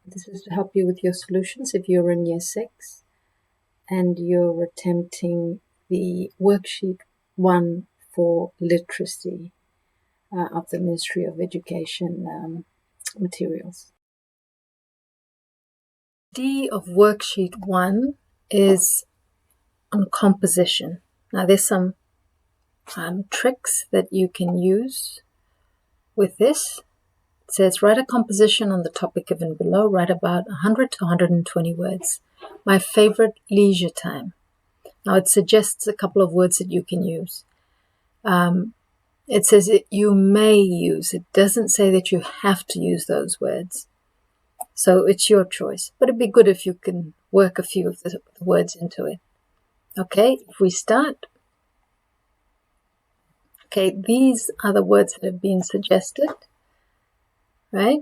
This is to help you with your solutions if you're in Year 6 and you're attempting the Worksheet 1 for literacy of the Ministry of Education materials. D of Worksheet 1 is on composition. Now there's some tricks that you can use with this. It says write a composition on the topic given below. Write about 100 to 120 words. My favorite leisure time. Now it suggests a couple of words that you can use. It says you may use. It doesn't say that you have to use those words. So it's your choice. But it'd be good if you can work a few of the words into it. Okay, if we start. Okay, these are the words that have been suggested. Right?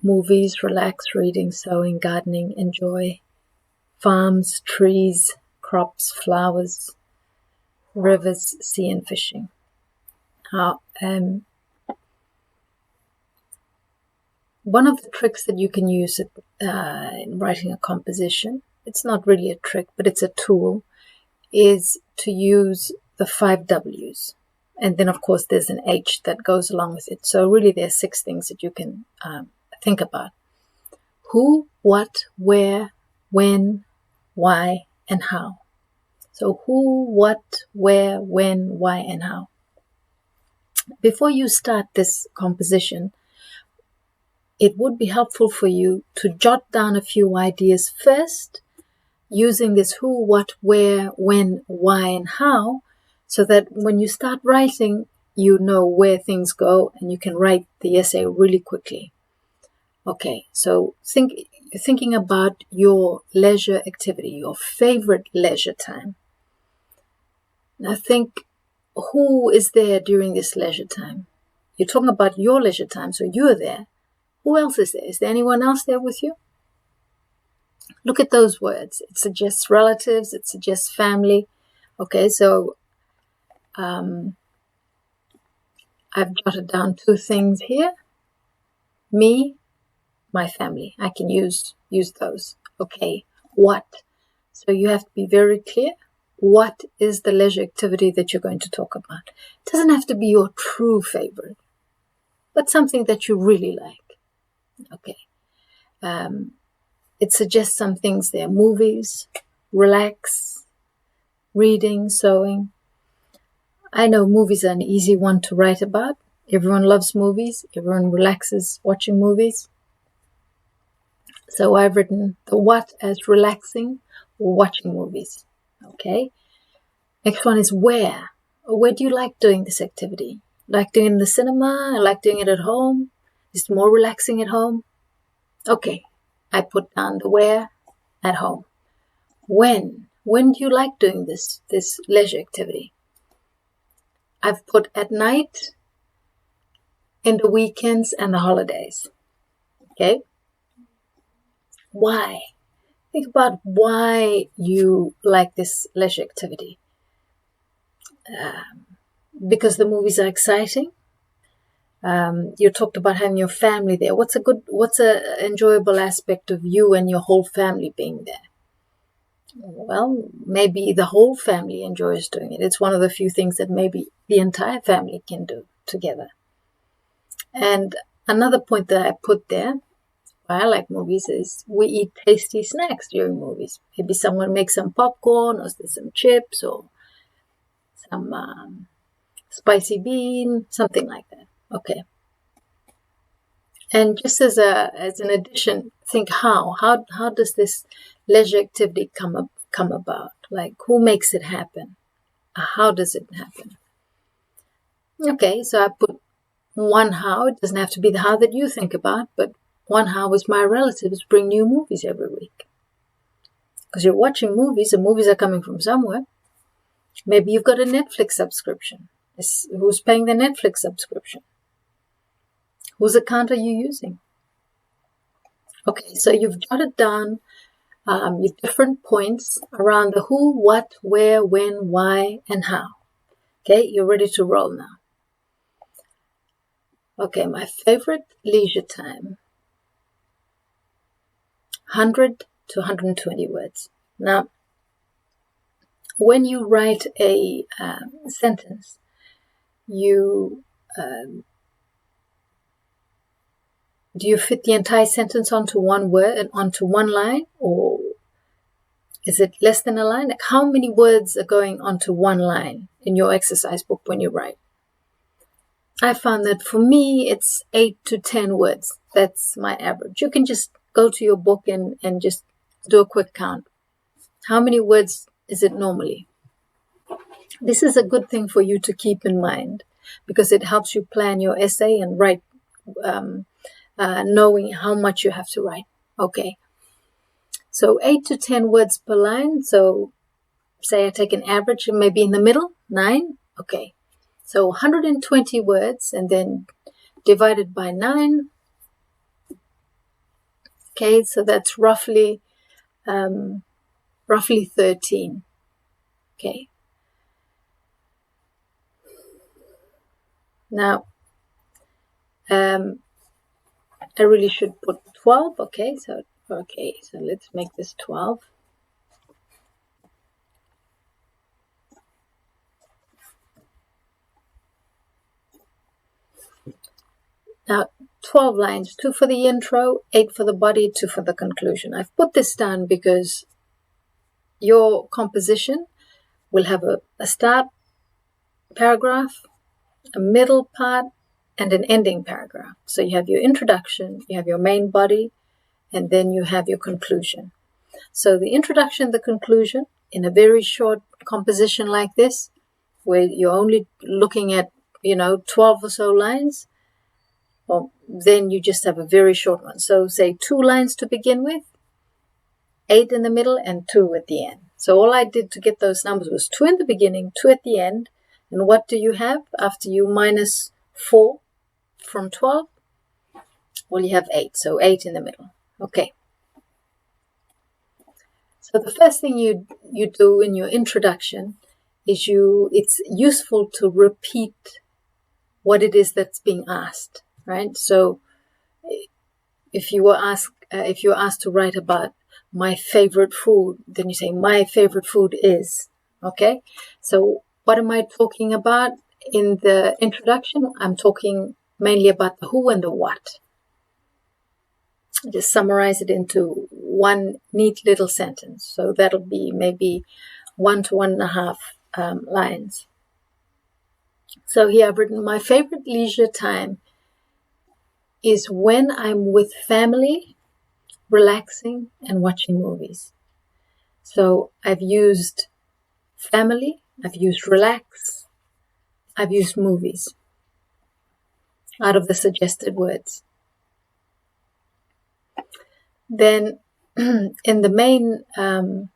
Movies, relax, reading, sewing, gardening, enjoy, farms, trees, crops, flowers, rivers, sea and fishing. One of the tricks that you can use in writing a composition, it's not really a trick, but it's a tool, is to use the 5 W's. And then, of course, there's an H that goes along with it. So really, there are 6 things that you can think about. Who, what, where, when, why, and how. So who, what, where, when, why, and how. Before you start this composition, it would be helpful for you to jot down a few ideas first, using this who, what, where, when, why, and how, so that when you start writing, you know where things go and you can write the essay really quickly. Okay, so thinking about your leisure activity, your favorite leisure time. Now think, who is there during this leisure time? You're talking about your leisure time, so you're there. Who else is there? Is there anyone else there with you? Look at those words. It suggests relatives. It suggests family. Okay, so I've jotted down 2 things here. Me, my family. I can use those. Okay, what? So you have to be very clear. What is the leisure activity that you're going to talk about? It doesn't have to be your true favorite, but something that you really like. Okay. It suggests some things there. Movies, relax, reading, sewing. I know movies are an easy one to write about. Everyone loves movies. Everyone relaxes watching movies. So I've written the what as relaxing or watching movies. Okay. Next one is where. Where do you like doing this activity? Like doing it in the cinema? I like doing it at home. Is it more relaxing at home? Okay. I put down the where, at home. When? When do you like doing this leisure activity? I've put at night, in the weekends, and the holidays. Okay? Why? Think about why you like this leisure activity. Because the movies are exciting. You talked about having your family there. What's an enjoyable aspect of you and your whole family being there? Well, maybe the whole family enjoys doing it. It's one of the few things that maybe the entire family can do together. And another point that I put there, why I like movies, is we eat tasty snacks during movies. Maybe someone makes some popcorn, or there's some chips, or some spicy bean, something like that. Okay. And just as an addition, think how does this leisure activity come about? Like, who makes it happen? How does it happen? Okay, so I put one how. It doesn't have to be the how that you think about, but one how is my relatives bring new movies every week. Because you're watching movies, the movies are coming from somewhere. Maybe you've got a Netflix subscription. Who's paying the Netflix subscription? Whose account are you using? Okay, so you've jotted down your different points around the who, what, where, when, why, and how. Okay, you're ready to roll now. Okay, my favorite leisure time. 100 to 120 words. Now, when you write a sentence, do you fit the entire sentence onto one word and onto one line, or is it less than a line? Like, how many words are going onto one line in your exercise book when you write? I found that for me, it's 8 to 10 words. That's my average. You can just go to your book and just do a quick count. How many words is it normally? This is a good thing for you to keep in mind because it helps you plan your essay and write, knowing how much you have to write. Okay. So 8 to 10 words per line. So say I take an average, maybe in the middle, 9. Okay. So 120 words and then divided by 9. Okay, so that's roughly 13. Okay. Now, I really should put 12. Okay, so let's make this 12. Now, 12 lines, 2 for the intro, 8 for the body, 2 for the conclusion. I've put this down because your composition will have a start paragraph, a middle part, and an ending paragraph. So you have your introduction, you have your main body, and then you have your conclusion. So the introduction, the conclusion, in a very short composition like this, where you're only looking at, 12 or so lines, well, then you just have a very short one. So say 2 lines to begin with, 8 in the middle, and 2 at the end. So all I did to get those numbers was 2 in the beginning, 2 at the end. And what do you have after you minus 4 from 12? Well, you have 8. So 8 in the middle. Okay. So the first thing you do in your introduction is it's useful to repeat what it is that's being asked, right? So if you were asked to write about my favorite food, then you say my favorite food is, okay? So what am I talking about in the introduction? I'm talking mainly about the who and the what. Just summarize it into one neat little sentence. So that'll be maybe 1 to 1.5 lines. So here I've written, my favorite leisure time is when I'm with family, relaxing and watching movies. So I've used family, I've used relax, I've used movies out of the suggested words. Then in the main, I'll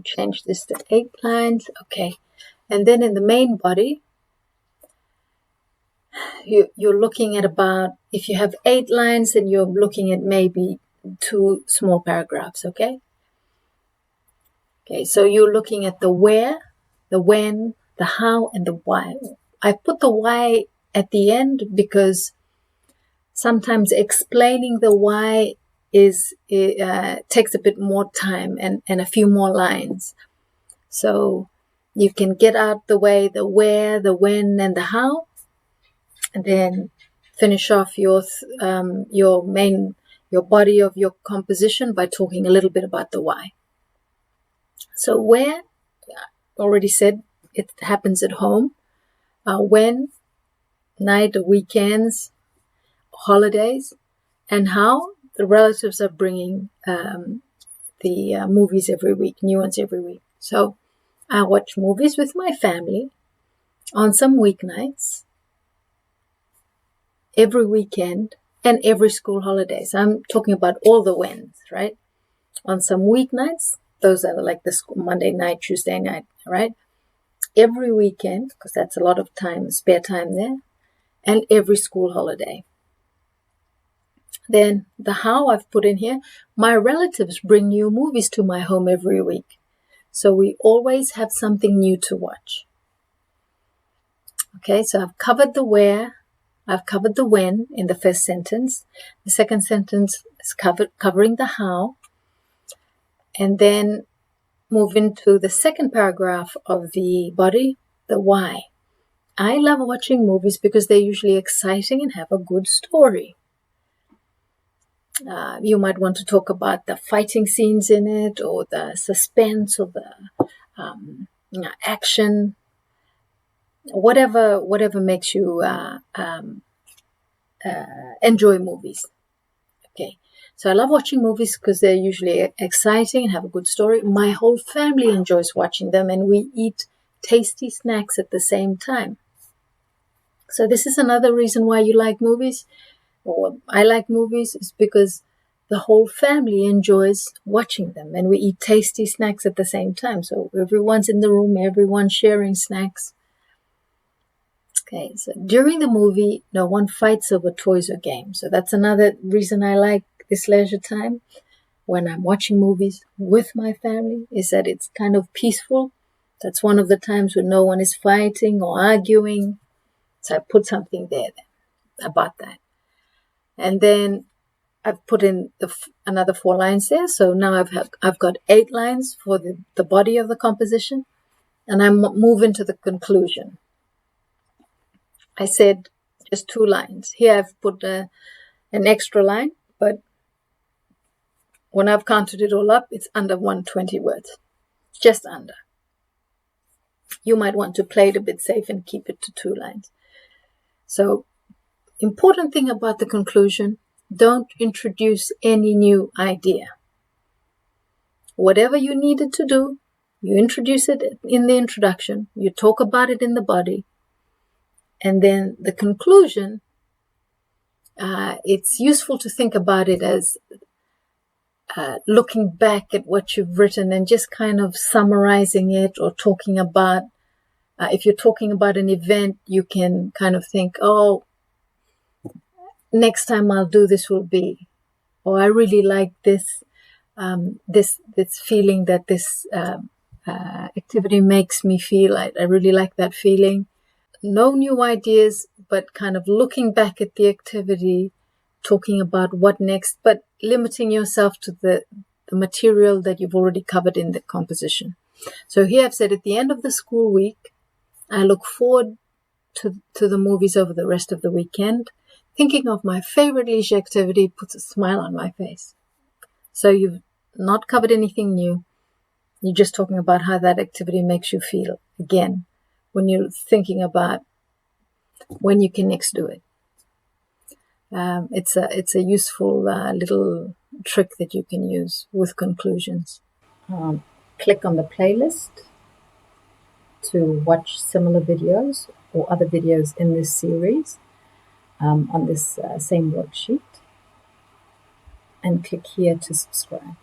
change this to 8 lines. Okay. And then in the main body, you're looking at about, if you have 8 lines, then you're looking at maybe 2 small paragraphs. Okay. Okay. So you're looking at the where, the when, the how, and the why. I put the why at the end because sometimes explaining the why takes a bit more time and a few more lines. So you can get out the way the where, the when, and the how, and then finish off your body of your composition by talking a little bit about the why. So where, already said, it happens at home. When, night, weekends, holidays, and how the relatives are bringing the movies every week, new ones every week. So I watch movies with my family on some weeknights, every weekend, and every school holidays. I'm talking about all the whens, right? On some weeknights, those are like the Monday night, Tuesday night, right? Every weekend, because that's a lot of time, spare time there, and every school holiday. Then the how I've put in here, my relatives bring new movies to my home every week. So we always have something new to watch. Okay, so I've covered the where, I've covered the when in the first sentence. The second sentence It's covering the how, and then move into the second paragraph of the body, the why. I love watching movies because they're usually exciting and have a good story. You might want to talk about the fighting scenes in it, or the suspense, or the action, whatever makes you enjoy movies. Okay, so I love watching movies because they're usually exciting and have a good story. My whole family enjoys watching them, and we eat tasty snacks at the same time. So this is another reason why you like movies, or I like movies, is because the whole family enjoys watching them, and we eat tasty snacks at the same time. So everyone's in the room, everyone's sharing snacks. Okay, so during the movie, no one fights over toys or games. So that's another reason I like this leisure time when I'm watching movies with my family, is that it's kind of peaceful. That's one of the times when no one is fighting or arguing. So I put something there about that. And then I've put in another 4 lines there. So now I've got 8 lines for the body of the composition, and I move into the conclusion. I said just 2 lines. Here I've put an extra line, but when I've counted it all up, it's under 120 words, just under. You might want to play it a bit safe and keep it to 2 lines. So, important thing about the conclusion, don't introduce any new idea. Whatever you needed to do, you introduce it in the introduction, you talk about it in the body, and then the conclusion, it's useful to think about it as looking back at what you've written and just kind of summarizing it, or talking about, if you're talking about an event, you can kind of think, oh, next time I'll do this will be, or I really like this, this feeling that this activity makes me feel. I really like that feeling. No new ideas, but kind of looking back at the activity, talking about what next, but limiting yourself to the material that you've already covered in the composition. So here I've said, at the end of the school week, I look forward to the movies over the rest of the weekend. Thinking of my favorite leisure activity puts a smile on my face. So you've not covered anything new. You're just talking about how that activity makes you feel, again, when you're thinking about when you can next do it. It's a useful little trick that you can use with conclusions. Click on the playlist to watch similar videos or other videos in this series on this same worksheet, and click here to subscribe.